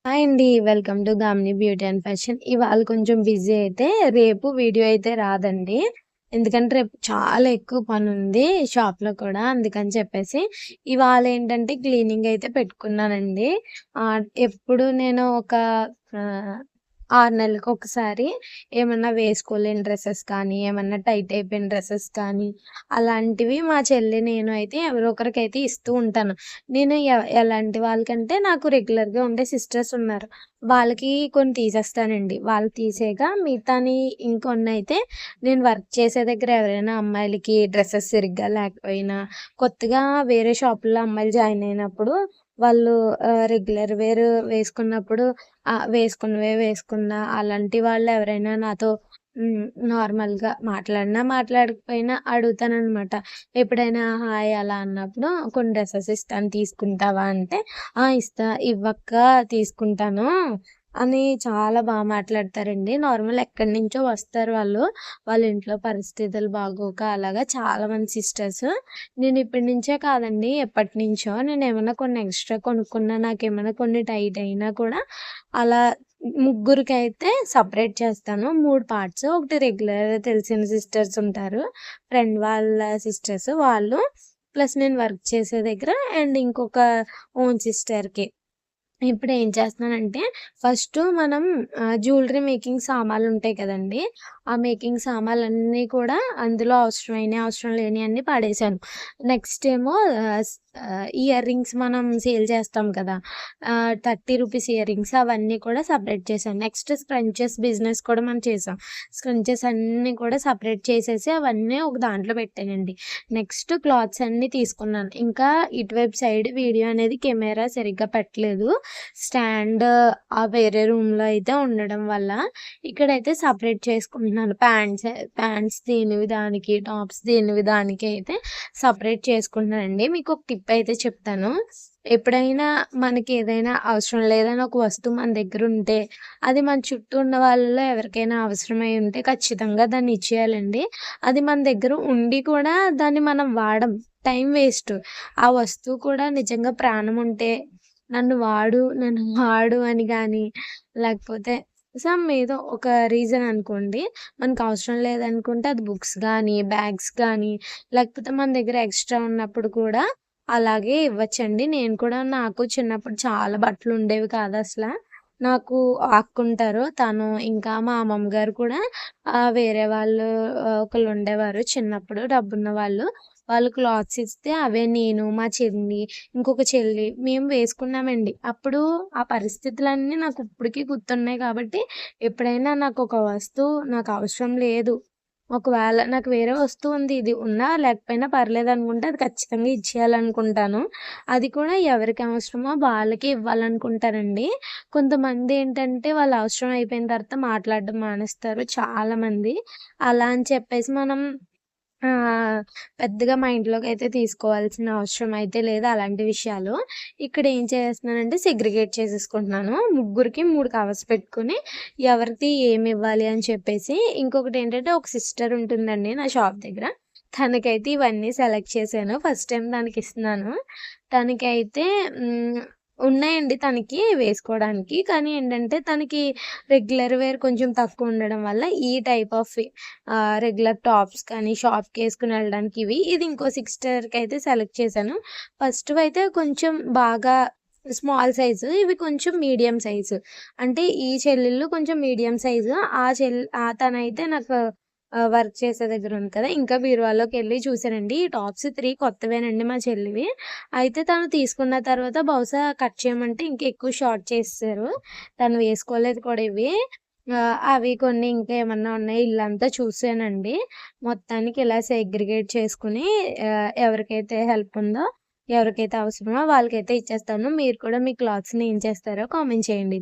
Hi అండి. Welcome to Gamini beauty and fashion. ఇవాళ కొంచెం బిజీ అయితే రేపు వీడియో అయితే రాదండి. ఎందుకంటే రేపు చాలా ఎక్కువ పనుంది షాప్‌లో కూడా. అందుకని చెప్పేసి ఇవాళ ఏంటంటే క్లీనింగ్ అయితే పెట్టుకున్నానండి. ఎప్పుడు నేను ఒక ఆహ్, 6 నెలలకొకసారి ఏమన్నా వేసుకోలేని డ్రెసెస్ కానీ, ఏమన్నా టైట్ అయిపోయిన డ్రెసెస్ కానీ, అలాంటివి మా చెల్లి నేను అయితే ఎవరో ఒకరికైతే ఇస్తూ ఉంటాను. నేను ఎలాంటి వాళ్ళకంటే నాకు రెగ్యులర్‌గా ఉండే సిస్టర్స్ ఉన్నారు. వాళ్ళకి కొన్ని తీసేస్తానండి. వాళ్ళు తీసేయగా మిగతాని ఇంకొన్నయితే నేను వర్క్ చేసే దగ్గర ఎవరైనా అమ్మాయిలకి డ్రెసెస్ సరిగ్గా లేకపోయినా, కొత్తగా వేరే షాపుల్లో అమ్మాయిలు జాయిన్ అయినప్పుడు వాళ్ళు రెగ్యులర్ వేర్ వేసుకున్నప్పుడు వేసుకున్నవే వేసుకున్నా అలాంటి వాళ్ళు ఎవరైనా నాతో నార్మల్‌గా మాట్లాడినా, మాట్లాడకపోయినా అడుగుతాననమాట. ఎప్పుడైనా హాయ్ అలా అన్నప్పుడు కొన్ని డ్రెసెస్ ఇస్తాను తీసుకుంటావా అంటే, ఆ! ఇస్తా ఇవ్వక్క తీసుకుంటాను అని చాలా మాట్లాడతారండి. నార్మల్ ఎక్కడి నుంచో వస్తారు వాళ్ళు. వాళ్ళ ఇంట్లో పరిస్థితులు బాగోక అలాగా చాలామంది సిస్టర్స్. నేను ఇప్పటి నుంచే కాదండి ఎప్పటినుంచో నేనేమన్నా కొన్ని ఎక్స్‌ట్రా కొనుక్కున్నా, నాకేమైనా కొన్ని టైట్ అయినా కూడా అలా ముగ్గురికైతే సెపరేట్ చేస్తాను. 3 పార్ట్స్. ఒకటి రెగ్యులర్ తెలిసిన సిస్టర్స్ ఉంటారు. ఫ్రెండ్ వాళ్ళ సిస్టర్స్ వాళ్ళు. ప్లస్ నేను వర్క్ చేసే దగ్గర అండ్ ఇంకొక ఓన్ సిస్టర్‌కి. ఇప్పుడేం చేస్తున్నానంటే, ఫస్టు మనం జ్యువెలరీ మేకింగ్ సామాన్లుంటాయి కదండీ! ఆ మేకింగ్ సామాన్లన్నీ కూడా అందులో అవసరమైనయి, అవసరం లేనియన్నీ పడేశాను. నెక్స్ట్ ఏమో ఇయర్ రింగ్స్ మనం సేల్ చేస్తాం కదా! 30 రూపీస్ ఇయర్ రింగ్స్ అవన్నీ కూడా సెపరేట్ చేశాను. నెక్స్ట్ స్క్రంచెస్ బిజినెస్ కూడా మనం చేసాం. స్క్రంచెస్ అన్నీ కూడా సెపరేట్ చేసేసి అవన్నీ ఒక దాంట్లో పెట్టానండి. నెక్స్ట్ క్లాత్స్ అన్నీ తీసుకున్నాను. ఇంకా ఇటువైపు సైడ్ వీడియో అనేది కెమెరా సరిగ్గా పెట్టలేదు. స్టాండ్ వేరే రూమ్‌లో అయితే ఉండడం వల్ల ఇక్కడైతే సెపరేట్ చేసుకుంటున్నాను. ప్యాంట్స్ దేనివి దానికి, టాప్స్ దేనివి దానికి అయితే సెపరేట్ చేసుకుంటున్నానండి. మీకొక టిప్ అయితే చెప్తాను. ఎప్పుడైనా మనకేదైనా అవసరం లేదని ఒక వస్తువు మన దగ్గరుంటే, అది మన చుట్టూ ఉన్న వాళ్ళలో ఎవరికైనా అవసరమై ఉంటే ఖచ్చితంగా దాన్ని ఇచ్చేయాలండి. అది మన దగ్గర ఉండి కూడా దాన్ని మనం వాడం. Time waste. ఆ వస్తువు కూడా నిజంగా ప్రాణముంటే నన్ను వాడు అని గాని, లేకపోతే ఏదో ఒక రీజన్ అనుకోండి. మనకవసరం లేదనుకుంటే అది బుక్స్ గానీ, బ్యాగ్స్ గానీ, లేకపోతే మన దగ్గర ఎక్స్‌ట్రా ఉన్నప్పుడు కూడా అలాగే ఇవ్వచ్చండి. నేను కూడా నాకు చిన్నప్పుడు చాలా బట్టలుండేవి కాదసల. నాకు ఆక్కుంటారు. తను ఇంకా మా అమ్మమ్మ గారు కూడా వేరే వాళ్ళు ఒకళ్ళుండేవారు చిన్నప్పుడు డబ్బున్న వాళ్ళు. వాళ్ళు క్లాత్స్ ఇస్తే అవే నేను, మా చెల్లి, ఇంకొక చెల్లి మేము వేసుకున్నామండి. అప్పుడు ఆ పరిస్థితులన్నీ నాకు ఇప్పటికి గుర్తున్నాయి కాబట్టి, ఎప్పుడైనా నాకొక వస్తువు నాకవసరం లేదు. ఒకవేళ నాకు వేరే వస్తువుంది. ఇది ఉన్నా లేకపోయినా పర్లేదనుకుంటే అది ఖచ్చితంగా ఇచ్చేయాలనుకుంటాను. అది కూడా ఎవరికి అవసరమో వాళ్ళకే ఇవ్వాలనుకుంటానండి. కొంతమందేంటంటే వాళ్ళ అవసరం అయిపోయిన తర్వాత మాట్లాడడం మానేస్తారు చాలామంది. అలా అని చెప్పేసి మనం పెద్దగా మైండ్‌లోకైతే తీసుకోవాల్సిన అవసరం అయితే లేదు అలాంటి విషయాలు. ఇక్కడ ఏం చేస్తున్నానంటే సెగ్రిగేట్ చేసేసుకుంటున్నాను. ముగ్గురికి 3 కవర్స్ పెట్టుకొని ఎవరిది ఏమివ్వాలి అని చెప్పేసి. ఇంకొకటేంటంటే ఒక సిస్టర్ ఉంటుందండి నా షాప్ దగ్గర. తనకైతే ఇవన్నీ సెలెక్ట్ చేశాను. ఫస్ట్ టైమ్ తనకిస్తున్నాను. తనకైతే హ్మ్. ఉన్నాయండి తనకి వేసుకోవడానికి. కానీ ఏంటంటే తనకి రెగ్యులర్ వేర్ కొంచెం తక్కువుండడం వల్ల ఈ టైప్ ఆఫ్ రెగ్యులర్ టాప్స్ కానీ షాప్‌కేసుకొని వెళ్ళడానికి ఇవి. ఇది ఇంకో సిస్టర్‌కైతే సెలెక్ట్ చేశాను. ఫస్ట్‌వయితే కొంచెం బాగా స్మాల్ సైజు. ఇవి కొంచెం మీడియం సైజు. అంటే ఈ చెల్లెళ్ళు కొంచెం మీడియం సైజు. తనైతే నాకు వర్క్ చేసే దగ్గర ఉంది కదా! ఇంకా బీరువాలోకెళ్ళి చూసానండి. ఈ టాప్స్ 3 కొత్తవేనండి మా చెల్లివి. అయితే తను తీసుకున్న తర్వాత బహుశా కట్ చేయమంటే ఇంకా ఎక్కువ షార్ట్ చేసేసారు. తను వేసుకోలేదు కూడా ఇవి. అవి కొన్ని ఇంకా ఏమన్నా ఉన్నాయో ఇల్లంతా చూసానండి. మొత్తానికి ఇలా సెగ్రిగేట్ చేసుకొని ఎవరికైతే హెల్ప్ ఉందో, ఎవరికైతే అవసరమో వాళ్ళకైతే ఇచ్చేస్తాను. మీరు కూడా మీ క్లాత్స్‌ని ఏం చేస్తారో కామెంట్ చేయండి.